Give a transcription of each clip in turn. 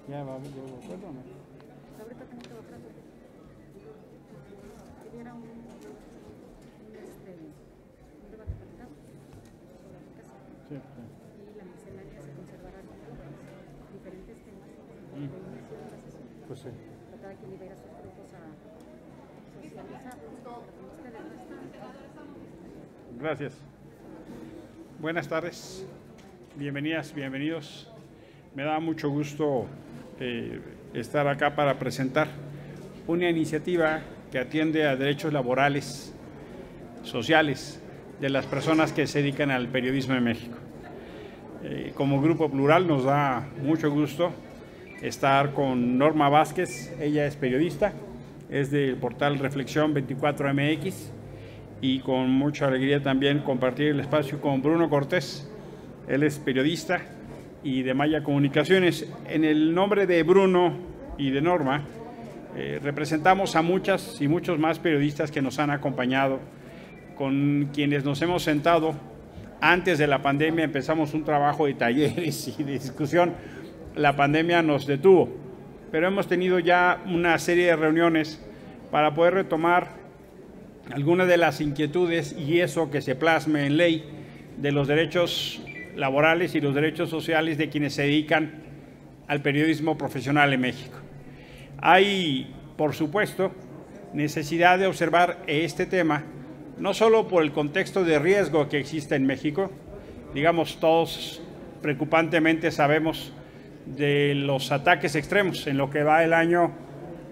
Ya va, yo de acuerdo, ¿no? Ahorita tengo que bajar. Si hubiera un debate pactado sobre la casa Sí, sí. y la miscelánea se conservará con diferentes temas Mm. de una segunda sesión. Pues sí. Pero cada quien libera sus grupos a socializarlos para que ustedes no están. Gracias. Buenas tardes. Bienvenidas, bienvenidos. Me da mucho gusto estar acá para presentar una iniciativa que atiende a derechos laborales, sociales, de las personas que se dedican al periodismo en México. Como Grupo Plural nos da mucho gusto estar con Norma Vázquez. Ella es periodista, es del portal Reflexión 24MX, y con mucha alegría también compartir el espacio con Bruno Cortés. Él es periodista y de Maya Comunicaciones. En el nombre de Bruno y de Norma, representamos a muchas y muchos más periodistas que nos han acompañado, con quienes nos hemos sentado. Antes de la pandemia empezamos un trabajo de talleres y de discusión. La pandemia nos detuvo, pero hemos tenido ya una serie de reuniones para poder retomar algunas de las inquietudes y eso que se plasme en ley de los derechos laborales y los derechos sociales de quienes se dedican al periodismo profesional en México. Hay, por supuesto, necesidad de observar este tema, no solo por el contexto de riesgo que existe en México. Digamos, todos preocupantemente sabemos de los ataques extremos. En lo que va el año,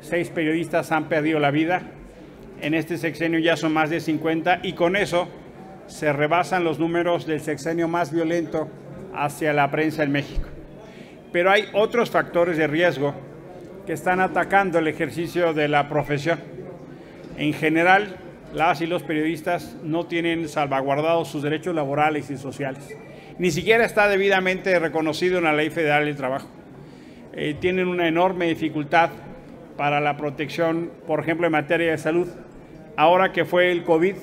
6 periodistas han perdido la vida. En este sexenio ya son más de 50 y con eso se rebasan los números del sexenio más violento hacia la prensa en México. Pero hay otros factores de riesgo que están atacando el ejercicio de la profesión. En general, las y los periodistas no tienen salvaguardados sus derechos laborales y sociales. Ni siquiera está debidamente reconocido en la Ley Federal del Trabajo. Tienen una enorme dificultad para la protección, por ejemplo, en materia de salud. Ahora que fue el COVID,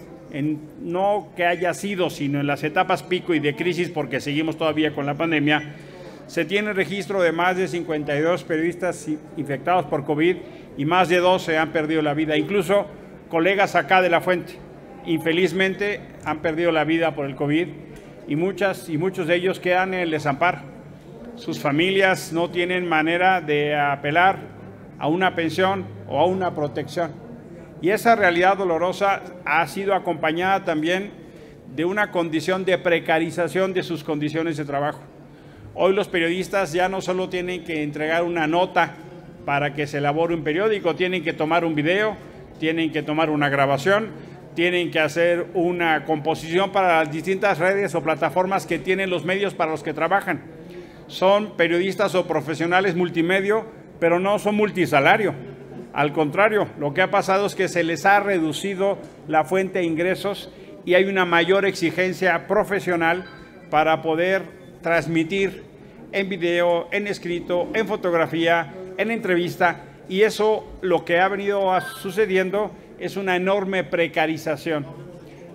no que haya sido, sino en las etapas pico y de crisis, porque seguimos todavía con la pandemia, se tiene registro de más de 52 periodistas infectados por COVID y más de 12 han perdido la vida. Incluso colegas acá de La Fuente, infelizmente, han perdido la vida por el COVID y muchos de ellos quedan en el desamparo. Sus familias no tienen manera de apelar a una pensión o a una protección. Y esa realidad dolorosa ha sido acompañada también de una condición de precarización de sus condiciones de trabajo. Hoy los periodistas ya no solo tienen que entregar una nota para que se elabore un periódico, tienen que tomar un video, tienen que tomar una grabación, tienen que hacer una composición para las distintas redes o plataformas que tienen los medios para los que trabajan. Son periodistas o profesionales multimedia, pero no son multisalario. Al contrario, lo que ha pasado es que se les ha reducido la fuente de ingresos y hay una mayor exigencia profesional para poder transmitir en video, en escrito, en fotografía, en entrevista, y eso lo que ha venido sucediendo es una enorme precarización.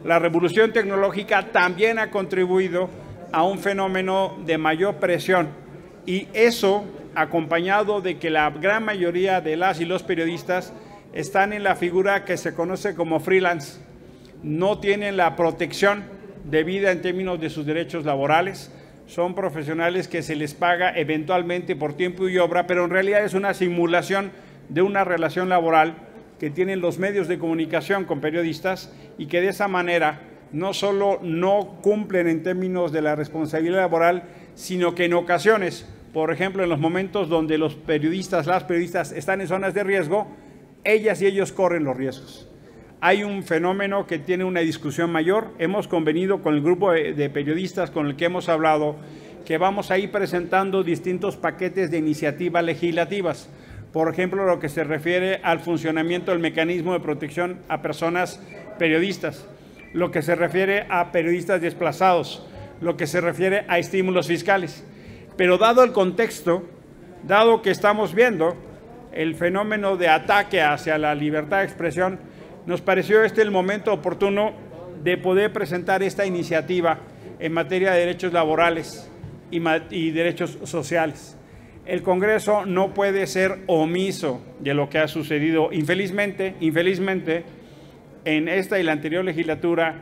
La revolución tecnológica también ha contribuido a un fenómeno de mayor presión y eso acompañado de que la gran mayoría de las y los periodistas están en la figura que se conoce como freelance. No tienen la protección debida en términos de sus derechos laborales. Son profesionales que se les paga eventualmente por tiempo y obra, pero en realidad es una simulación de una relación laboral que tienen los medios de comunicación con periodistas y que de esa manera no solo no cumplen en términos de la responsabilidad laboral, sino que en ocasiones, por ejemplo, en los momentos donde los periodistas, las periodistas están en zonas de riesgo, ellas y ellos corren los riesgos. Hay un fenómeno que tiene una discusión mayor. Hemos convenido con el grupo de periodistas con el que hemos hablado que vamos a ir presentando distintos paquetes de iniciativas legislativas. Por ejemplo, lo que se refiere al funcionamiento del mecanismo de protección a personas periodistas, lo que se refiere a periodistas desplazados, lo que se refiere a estímulos fiscales. Pero dado el contexto, dado que estamos viendo el fenómeno de ataque hacia la libertad de expresión, nos pareció el momento oportuno de poder presentar esta iniciativa en materia de derechos laborales y derechos sociales. el Congreso no puede ser omiso de lo que ha sucedido. Infelizmente, en esta y la anterior legislatura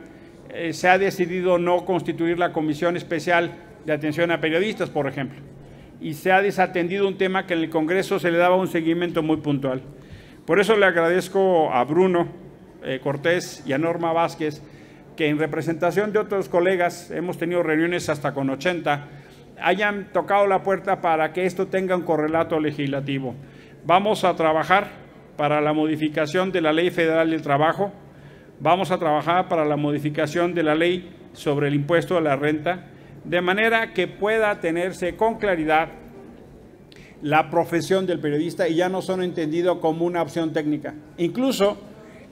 se ha decidido no constituir la Comisión Especial de Atención a Periodistas, por ejemplo, y se ha desatendido un tema que en el Congreso se le daba un seguimiento muy puntual. Por eso le agradezco a Bruno Cortés y a Norma Vázquez que en representación de otros colegas, hemos tenido reuniones hasta con 80, hayan tocado la puerta para que esto tenga un correlato legislativo. Vamos a trabajar para la modificación de la Ley Federal del Trabajo, vamos a trabajar para la modificación de la Ley sobre el impuesto a la renta, de manera que pueda tenerse con claridad la profesión del periodista y ya no son entendido como una opción técnica. Incluso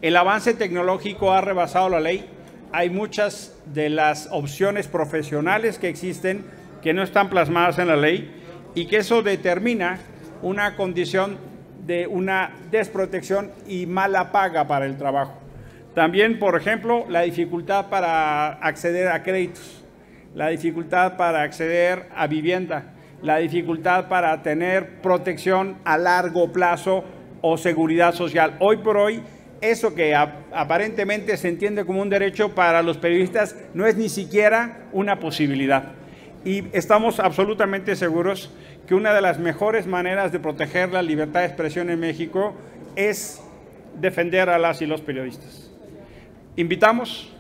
el avance tecnológico ha rebasado la ley. Hay muchas de las opciones profesionales que existen que no están plasmadas en la ley y que eso determina una condición de una desprotección y mala paga para el trabajo. También, por ejemplo, la dificultad para acceder a créditos, la dificultad para acceder a vivienda, la dificultad para tener protección a largo plazo o seguridad social. Hoy por hoy, eso que aparentemente se entiende como un derecho para los periodistas no es ni siquiera una posibilidad. Y estamos absolutamente seguros que una de las mejores maneras de proteger la libertad de expresión en México es defender a las y los periodistas. Invitamos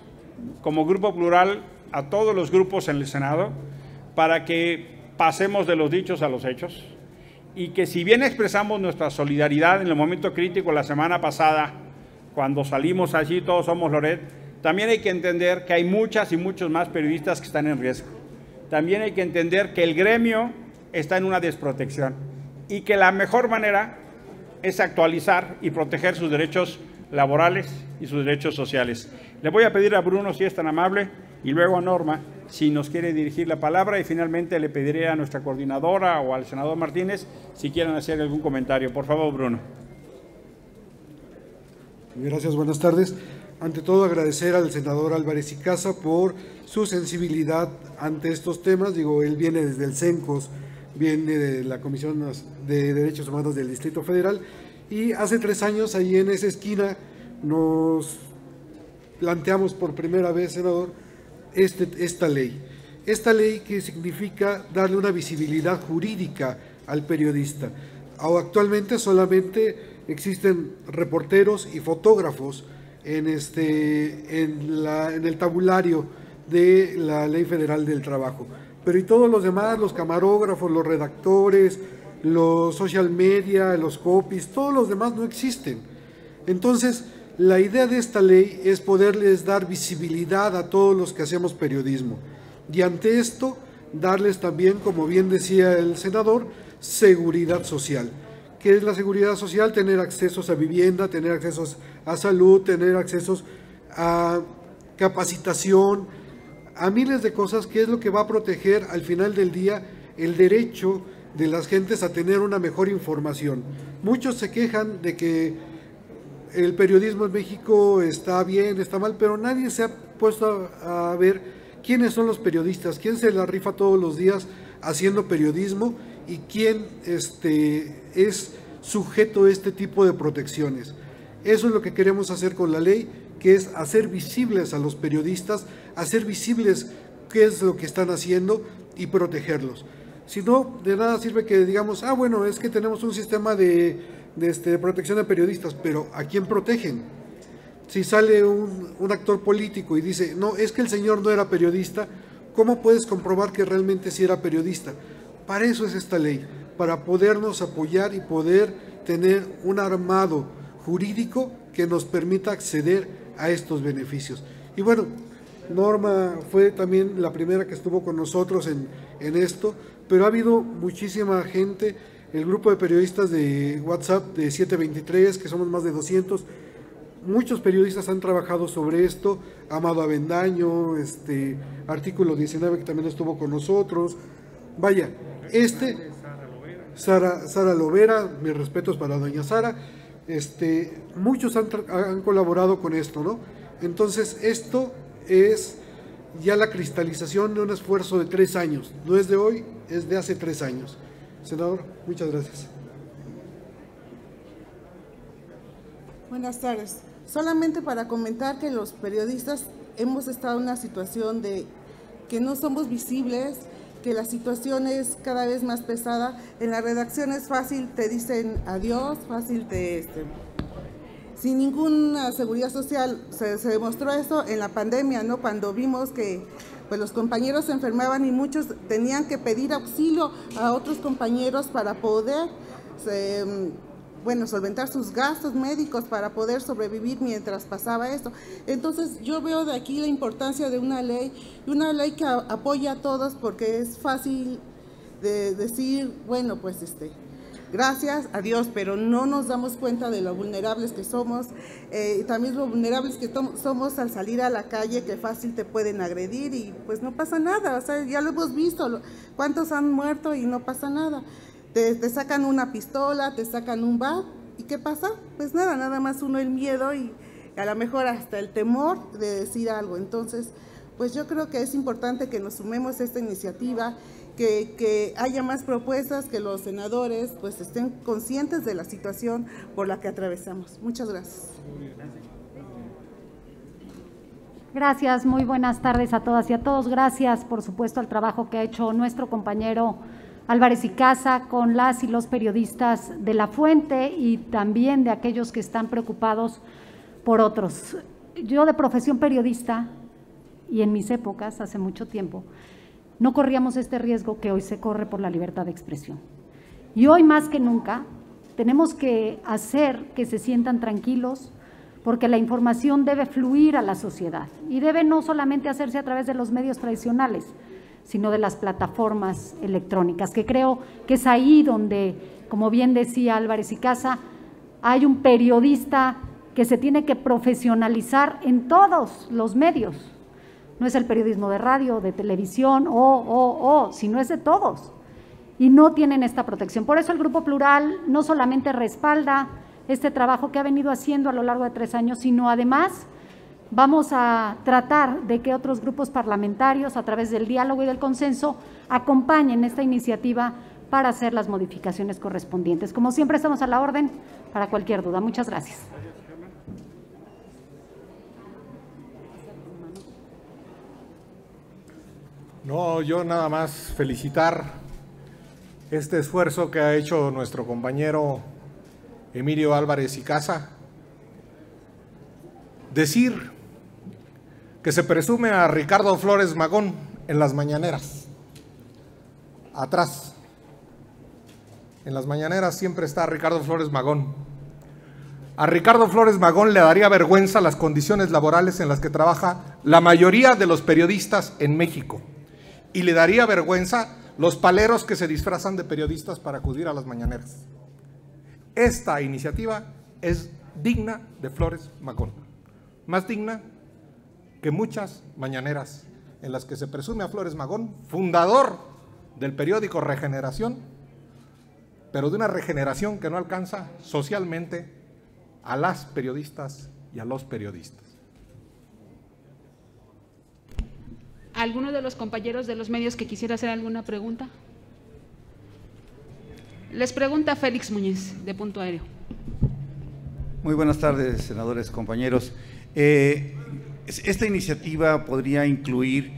como Grupo Plural a todos los grupos en el Senado para que pasemos de los dichos a los hechos y que si bien expresamos nuestra solidaridad en el momento crítico la semana pasada, cuando salimos allí todos somos Loret, también hay que entender que hay muchas y muchos más periodistas que están en riesgo. También hay que entender que el gremio está en una desprotección y que la mejor manera es actualizar y proteger sus derechos laborales y sus derechos sociales. Le voy a pedir a Bruno, si es tan amable, y luego a Norma, si nos quiere dirigir la palabra, y finalmente le pediré a nuestra coordinadora o al senador Martínez si quieren hacer algún comentario. Por favor, Bruno. Gracias, buenas tardes. Ante todo, agradecer al senador Álvarez y Casa por su sensibilidad ante estos temas. Digo, él viene desde el CENCOS, viene de la Comisión de Derechos Humanos del Distrito Federal, y hace 3 años, ahí en esa esquina, nos planteamos por primera vez, senador, esta ley. Esta ley que significa darle una visibilidad jurídica al periodista. Actualmente solamente existen reporteros y fotógrafos en el tabulario de la Ley Federal del Trabajo. Pero y todos los demás, los camarógrafos, los redactores, los social media, los copies, todos los demás no existen. Entonces, la idea de esta ley es poderles dar visibilidad a todos los que hacemos periodismo. Y ante esto, darles también, como bien decía el senador, seguridad social. ¿Qué es la seguridad social? Tener accesos a vivienda, tener accesos a salud, tener accesos a capacitación, a miles de cosas, que es lo que va a proteger al final del día el derecho de las gentes a tener una mejor información. Muchos se quejan de que el periodismo en México está bien, está mal, pero nadie se ha puesto a ver quiénes son los periodistas, quién se la rifa todos los días haciendo periodismo y quién es sujeto a este tipo de protecciones. Eso es lo que queremos hacer con la ley, que es hacer visibles a los periodistas, hacer visibles qué es lo que están haciendo y protegerlos. Si no, de nada sirve que digamos, bueno, es que tenemos un sistema de protección de periodistas, pero ¿a quién protegen? Si sale un actor político y dice, no, es que el señor no era periodista, ¿cómo puedes comprobar que realmente sí era periodista? Para eso es esta ley, para podernos apoyar y poder tener un armado jurídico que nos permita acceder a estos beneficios. Y bueno, Norma fue también la primera que estuvo con nosotros en esto, pero ha habido muchísima gente, el grupo de periodistas de WhatsApp de 723, que somos más de 200, muchos periodistas han trabajado sobre esto, Amado Avendaño, Artículo 19 que también estuvo con nosotros, vaya, Sara Lovera, mis respetos para doña Sara, muchos han colaborado con esto, ¿no? Entonces esto es ya la cristalización de un esfuerzo de 3 años, no es de hoy, es de hace 3 años. Senador, muchas gracias. Buenas tardes. Solamente para comentar que los periodistas hemos estado en una situación de que no somos visibles, que la situación es cada vez más pesada. En la redacción es fácil, te dicen adiós, fácil sin ninguna seguridad social. Se demostró eso en la pandemia, ¿no? Cuando vimos que pues, los compañeros se enfermaban y muchos tenían que pedir auxilio a otros compañeros para poder solventar sus gastos médicos para poder sobrevivir mientras pasaba esto. Entonces yo veo de aquí la importancia de una ley que apoya a todos, porque es fácil de decir, bueno, pues gracias a Dios, pero no nos damos cuenta de lo vulnerables que somos, también lo vulnerables que somos al salir a la calle, que fácil te pueden agredir y pues no pasa nada. O sea, ya lo hemos visto, cuántos han muerto y no pasa nada. Te sacan una pistola, te sacan un bat, ¿y qué pasa? Pues nada más uno el miedo y a lo mejor hasta el temor de decir algo. Entonces, pues yo creo que es importante que nos sumemos a esta iniciativa, que haya más propuestas, que los senadores pues estén conscientes de la situación por la que atravesamos. Muchas gracias. Gracias, muy buenas tardes a todas y a todos. Gracias, por supuesto, al trabajo que ha hecho nuestro compañero Álvarez y Casa con las y los periodistas de La Fuente y también de aquellos que están preocupados por otros. Yo, de profesión periodista, y en mis épocas, hace mucho tiempo, no corríamos este riesgo que hoy se corre por la libertad de expresión. Y hoy más que nunca tenemos que hacer que se sientan tranquilos, porque la información debe fluir a la sociedad y debe no solamente hacerse a través de los medios tradicionales, sino de las plataformas electrónicas, que creo que es ahí donde, como bien decía Álvarez y Casa, hay un periodista que se tiene que profesionalizar en todos los medios. No es el periodismo de radio, de televisión, sino es de todos. Y no tienen esta protección. Por eso el Grupo Plural no solamente respalda este trabajo que ha venido haciendo a lo largo de 3 años, sino además vamos a tratar de que otros grupos parlamentarios, a través del diálogo y del consenso, acompañen esta iniciativa para hacer las modificaciones correspondientes. Como siempre, estamos a la orden para cualquier duda. Muchas gracias. No, yo nada más felicitar este esfuerzo que ha hecho nuestro compañero Emilio Álvarez y Casa. Decir que se presume a Ricardo Flores Magón en las mañaneras. Atrás, en las mañaneras siempre está Ricardo Flores Magón. A Ricardo Flores Magón le daría vergüenza las condiciones laborales en las que trabaja la mayoría de los periodistas en México. Y le daría vergüenza los paleros que se disfrazan de periodistas para acudir a las mañaneras. Esta iniciativa es digna de Flores Magón. Más digna que muchas mañaneras en las que se presume a Flores Magón, fundador del periódico Regeneración, pero de una regeneración que no alcanza socialmente a las periodistas y a los periodistas. ¿Alguno de los compañeros de los medios que quisiera hacer alguna pregunta? Les pregunta Félix Muñiz, de Punto Aéreo. Muy buenas tardes, senadores, compañeros. Esta iniciativa podría incluir,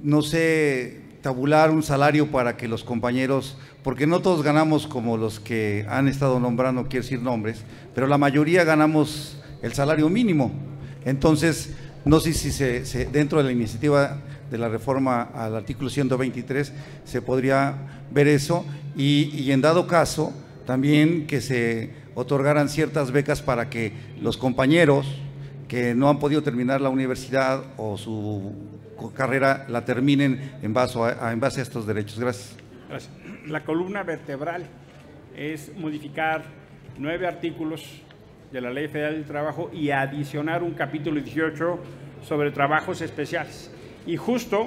no sé, tabular un salario para que los compañeros, porque no todos ganamos como los que han estado nombrando, quiero decir nombres, pero la mayoría ganamos el salario mínimo. Entonces, no sé si dentro de la iniciativa de la reforma al artículo 123 se podría ver eso y en dado caso también que se otorgaran ciertas becas para que los compañeros que no han podido terminar la universidad o su carrera la terminen en base a estos derechos. Gracias. Gracias. La columna vertebral es modificar 9 artículos de la Ley Federal del Trabajo y adicionar un capítulo 18 sobre trabajos especiales. Y justo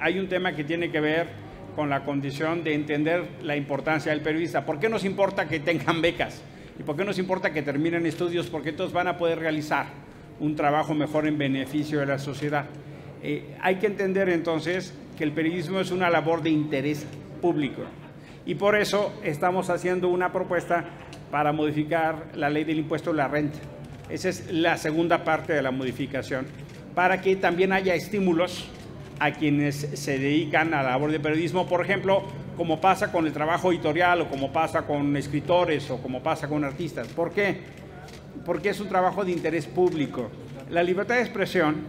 hay un tema que tiene que ver con la condición de entender la importancia del periodista. ¿Por qué nos importa que tengan becas? ¿Y por qué nos importa que terminen estudios? Porque todos van a poder realizar un trabajo mejor en beneficio de la sociedad. Hay que entender entonces que el periodismo es una labor de interés público Y por eso estamos haciendo una propuesta para modificar la ley del impuesto a la renta. Esa es la segunda parte de la modificación, para que también haya estímulos a quienes se dedican a la labor de periodismo, por ejemplo, como pasa con el trabajo editorial, o como pasa con escritores, o como pasa con artistas. ¿Por qué? Porque es un trabajo de interés público. La libertad de expresión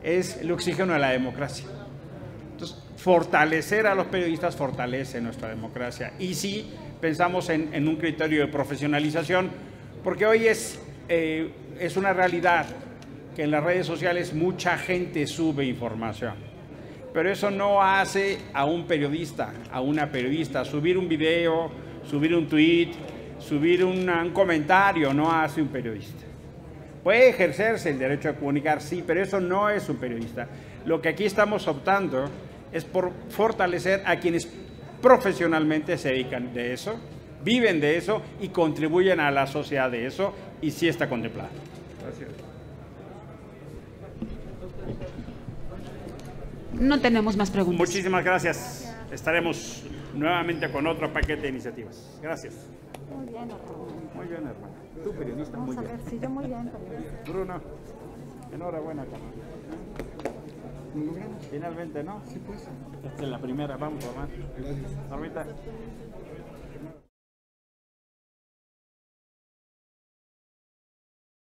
es el oxígeno de la democracia. Entonces, fortalecer a los periodistas fortalece nuestra democracia. Y sí, pensamos en un criterio de profesionalización, porque hoy es una realidad que en las redes sociales mucha gente sube información, pero eso no hace a un periodista, a una periodista. Subir un video, subir un tweet, subir un comentario no hace un periodista. Puede ejercerse el derecho a comunicar, sí, pero eso no es un periodista. Lo que aquí estamos optando es por fortalecer a quienes profesionalmente se dedican de eso, viven de eso y contribuyen a la sociedad de eso, y sí está contemplado. Gracias. No tenemos más preguntas. Muchísimas gracias. Estaremos nuevamente con otro paquete de iniciativas. Gracias. Muy bien, hermano. Muy bien, hermano. Tú, periodista, Vamos muy a bien. ver, sí, yo muy bien también. Bruno, enhorabuena, cabrón. Finalmente, ¿no? Sí, pues. Esta es la primera, vamos, Román. Gracias. Normita.